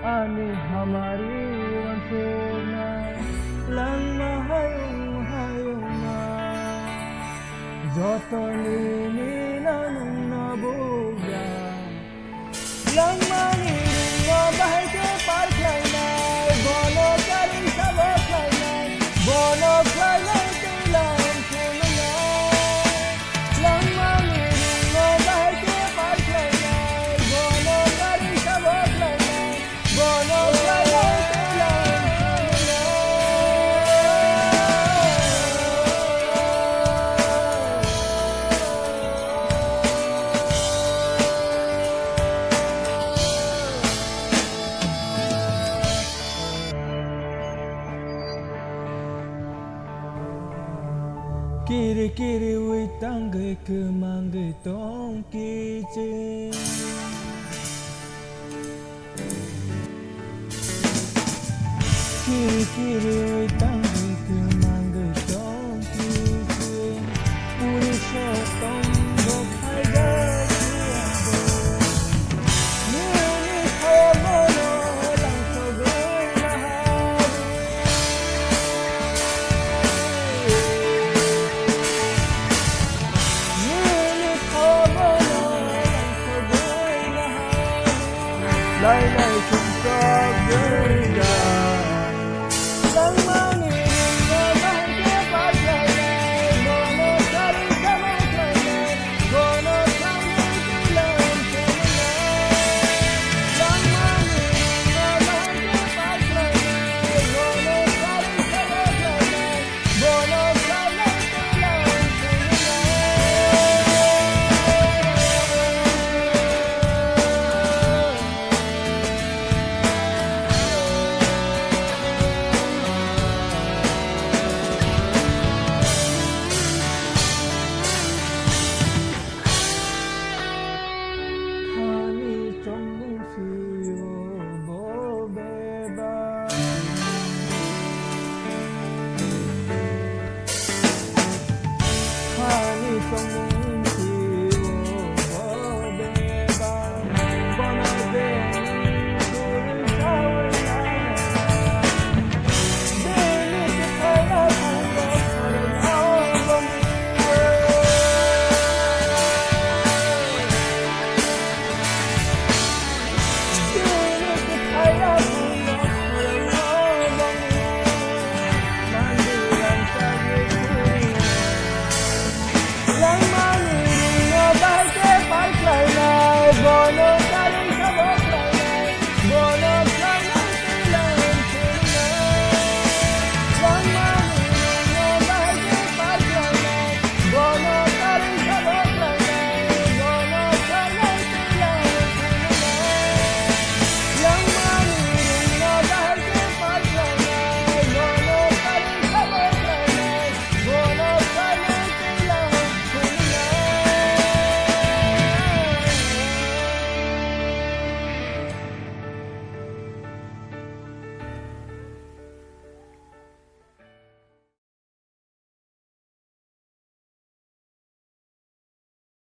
Ani hamari wansona lang mahayong na jotoni ninanung nabuga lang manirungo bahay ke parklay nai bono kari sabot lay nai bono klay tilang kulunay lang manirungo bahay ke parklay nai bono kari sabot lay nai bono klay tilang Kiri kiri witang ke mangge tong kice Kiri kiri witang ke mangge tong kice Uri shotong bok hai ga Nuni komono lang sogoy lahari Lai lai chúng ta